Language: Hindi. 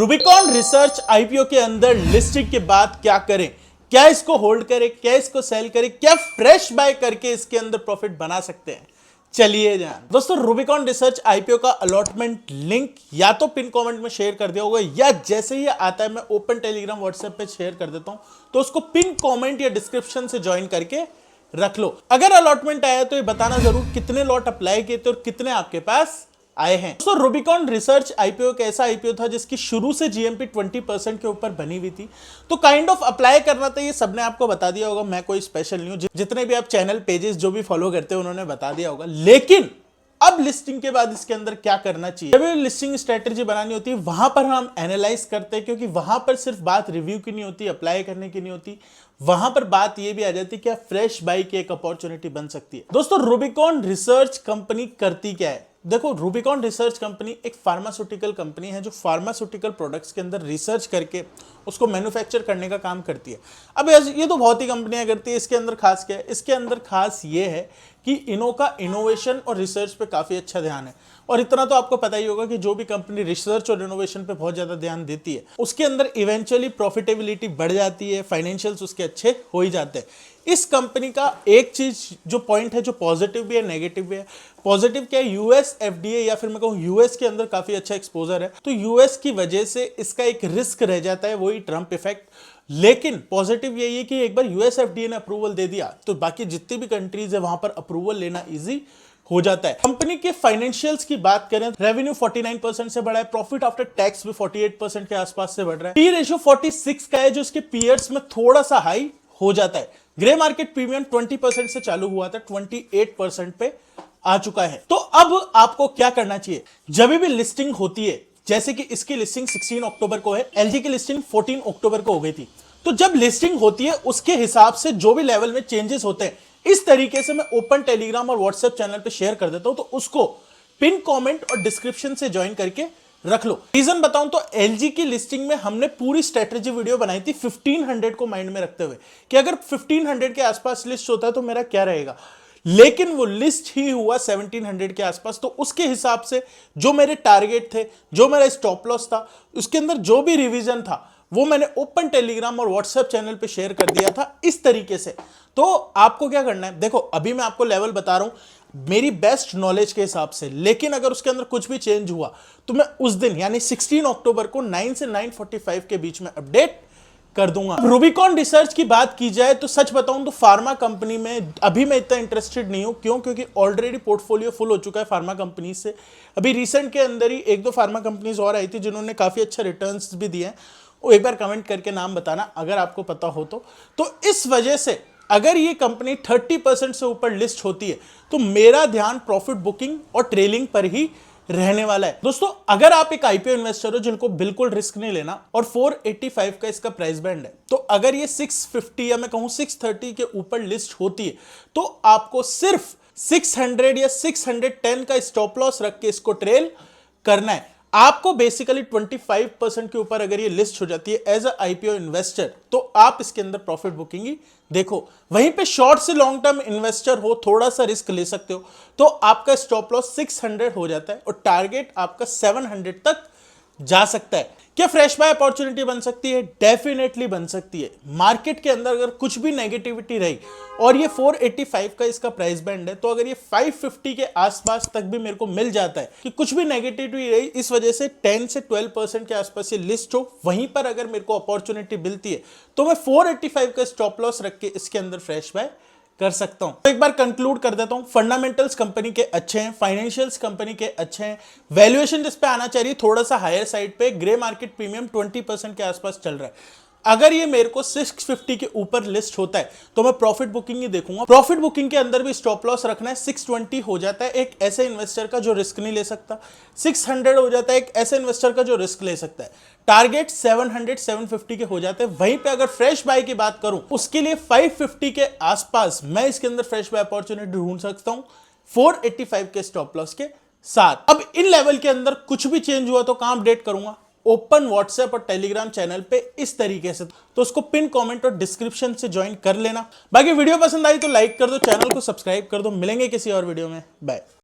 रूबिकॉन रिसर्च आईपीओ के अंदर लिस्टिंग के बाद क्या करें, क्या इसको होल्ड करें, क्या इसको सेल करें, क्या फ्रेश बाय करके इसके अंदर प्रॉफिट बना सकते हैं। चलिए जान दोस्तों, रूबिकॉन रिसर्च आईपीओ का अलॉटमेंट लिंक या तो पिन कमेंट में शेयर कर दिया होगा या जैसे ही आता है मैं ओपन टेलीग्राम व्हाट्सएप पे शेयर कर देता हूं, तो उसको पिन कमेंट या डिस्क्रिप्शन से ज्वाइन करके रख लो। अगर अलॉटमेंट आया तो ये बताना जरूर कितने लॉट अप्लाई किए थे और कितने आपके पास आए हैं। दोस्तों, रूबिकॉन रिसर्च आईपीओ एक ऐसा आईपीओ था जिसकी शुरू से जीएमपी 20% के ऊपर बनी हुई थी, तो काइंड ऑफ अप्लाई करना था, ये सबने आपको बता दिया होगा, मैं कोई स्पेशल नहीं हूं। जितने भी आप चैनल पेजेस जो भी फॉलो करते हैं उन्होंने बता दिया होगा। लेकिन अब लिस्टिंग के बाद इसके अंदर क्या करना चाहिए, जब लिस्टिंग स्ट्रेटेजी बनानी होती है वहां पर हम एनालाइज करते हैं, क्योंकि वहां पर सिर्फ बात रिव्यू की नहीं होती, अप्लाई करने की नहीं होती, वहां पर बात यह भी आ जाती है क्या फ्रेश बाई की एक अपॉर्चुनिटी बन सकती है। दोस्तों, रूबिकॉन रिसर्च कंपनी करती क्या है? देखो, रूबिकॉन रिसर्च कंपनी एक फार्मास्यूटिकल कंपनी है जो फार्मास्यूटिकल प्रोडक्ट्स के अंदर रिसर्च करके उसको मैन्युफैक्चर करने का काम करती है। अब ये तो बहुत ही कंपनियां करती है, इसके अंदर खास क्या है? इसके अंदर खास ये है कि इनों का इनोवेशन और रिसर्च पे काफी अच्छा ध्यान है। और इतना तो आपको पता ही होगा कि जो भी कंपनी रिसर्च और इनोवेशन पे बहुत ज्यादा ध्यान देती है उसके अंदर इवेंचुअली प्रॉफिटेबिलिटी बढ़ जाती है, फाइनेंशियल्स उसके अच्छे हो ही जाते हैं। इस कंपनी का एक चीज जो पॉइंट है, जो पॉजिटिव भी है नेगेटिव भी है। पॉजिटिव क्या है? यूएस एफडीए या फिर मैं कहूं यूएस के अंदर काफी अच्छा एक्सपोजर है, तो यूएस की वजह से इसका एक रिस्क रह जाता है, वही ट्रंप इफेक्ट। लेकिन पॉजिटिव यही है कि एक बार यूएस एफडीए ने अप्रूवल दे दिया तो बाकी जितनी भी कंट्रीज है वहां पर अप्रूवल लेना इजी हो जाता है। कंपनी के फाइनेंशियल्स की बात करें, रेवेन्यू 49% से बढ़ा है, प्रॉफिट आफ्टर टैक्स भी 48% के आसपास से बढ़ रहा है, पी रेशियो 46 का है जो इसके पीयर्स में थोड़ा सा हाई हो जाता है। ग्रे मार्केट प्रीमियम 20% से चालू हुआ था, 28% पे आ चुका है। तो अब आपको क्या करना चाहिए? जब भी लिस्टिंग होती है, जैसे कि इसकी लिस्टिंग 16 अक्टूबर को है, एलजी की लिस्टिंग 14 अक्टूबर को हो गई थी, तो जब लिस्टिंग होती है उसके हिसाब से जो भी लेवल में चेंजेस होते हैं इस तरीके से मैं ओपन टेलीग्राम और व्हाट्सएप चैनल पे शेयर कर देता हूं, तो उसको पिन कमेंट और डिस्क्रिप्शन से ज्वाइन करके रख लो। रीजन बताऊं तो एलजी की लिस्टिंग में हमने पूरी स्ट्रेटेजी वीडियो बनाई थी 1500 को माइंड में रखते हुए कि अगर 1500 के आसपास लिस्ट होता है तो मेरा क्या रहेगा। लेकिन वो लिस्ट ही हुआ 1700 के आसपास, तो उसके हिसाब से जो मेरे टारगेट थे, जो मेरा स्टॉप लॉस था, उसके अंदर जो भी रिवीजन था वो मैंने ओपन टेलीग्राम और व्हाट्सएप चैनल पे शेयर कर दिया था इस तरीके से। तो आपको क्या करना है? देखो, अभी मैं आपको लेवल बता रहा हूं मेरी बेस्ट नॉलेज के हिसाब से, लेकिन अगर उसके अंदर कुछ भी चेंज हुआ तो मैं उस दिन यानी 16 अक्टूबर को 9 से 9:45 के बीच में अपडेट कर दूंगा। रूबिकॉन रिसर्च की बात की जाए तो सच बताऊं तो फार्मा कंपनी में अभी मैं इतना इंटरेस्टेड नहीं हूं। क्यों? क्योंकि ऑलरेडी पोर्टफोलियो फुल हो चुका है फार्मा कंपनी से। अभी रिसेंट के अंदर ही एक दो फार्मा कंपनीज और आई थी जिन्होंने काफी अच्छा रिटर्न्स भी दिए हैं, वो एक बार कमेंट करके नाम बताना अगर आपको पता हो तो इस वजह से अगर ये कंपनी 30% से ऊपर लिस्ट होती है तो मेरा ध्यान प्रॉफिट बुकिंग और ट्रेलिंग पर ही रहने वाला है। दोस्तों, अगर आप एक आईपीओ इन्वेस्टर हो जिनको बिल्कुल रिस्क नहीं लेना और 485 का इसका प्राइस बैंड है, तो अगर ये 650 या मैं कहूं 630 के ऊपर लिस्ट होती है तो आपको सिर्फ 600 या 610 का स्टॉप लॉस रख के इसको ट्रेल करना है। आपको बेसिकली 25% के ऊपर अगर ये लिस्ट हो जाती है एज अ आईपीओ इन्वेस्टर तो आप इसके अंदर प्रॉफिट बुकिंग ही देखो। वहीं पे शॉर्ट से लॉन्ग टर्म इन्वेस्टर हो, थोड़ा सा रिस्क ले सकते हो, तो आपका स्टॉप लॉस 600 हो जाता है और टारगेट आपका 700 तक जा सकता है। क्या फ्रेश बाय अपॉर्चुनिटी बन सकती है? डेफिनेटली बन सकती है। मार्केट के अंदर अगर कुछ भी नेगेटिविटी रही और ये 485 का इसका प्राइस बैंड है, तो अगर ये 550 के आसपास तक भी मेरे को मिल जाता है कि कुछ भी नेगेटिविटी रही, इस वजह से 10 से 12% के आसपास ये लिस्ट हो, वहीं पर अगर मेरे को अपॉर्चुनिटी मिलती है तो मैं 485 का स्टॉप लॉस रख के इसके अंदर फ्रेश बाय कर सकता हूं। तो एक बार कंक्लूड कर देता हूं, फंडामेंटल्स कंपनी के अच्छे हैं, फाइनेंशियल्स कंपनी के अच्छे हैं, वैल्यूएशन जिस पे आना चाहिए थोड़ा सा हायर साइड पे, ग्रे मार्केट प्रीमियम 20% के आसपास चल रहा है। अगर ये मेरे को 650 के ऊपर लिस्ट होता है तो मैं प्रॉफिट बुकिंग ही देखूंगा। प्रॉफिट बुकिंग के अंदर भी स्टॉप लॉस रखना है, 620 हो जाता है एक ऐसे इन्वेस्टर का जो रिस्क नहीं ले सकता, 600 हो जाता है एक ऐसे इन्वेस्टर का जो रिस्क ले सकता है, टारगेट 700 750 के हो जाते हैं। वहीं पे अगर फ्रेश बाय की बात करूं उसके लिए 550 के आसपास मैं इसके अंदर फ्रेश बाय अपॉर्चुनिटी ढूंढ सकता हूं 485 के स्टॉप लॉस के साथ। अब इन लेवल के अंदर कुछ भी चेंज हुआ तो कहां अपडेट करूंगा? ओपन व्हाट्सएप और टेलीग्राम चैनल पे इस तरीके से, तो उसको पिन कमेंट और डिस्क्रिप्शन से ज्वाइन कर लेना। बाकी वीडियो पसंद आई तो लाइक कर दो, चैनल को सब्सक्राइब कर दो। मिलेंगे किसी और वीडियो में, बाय।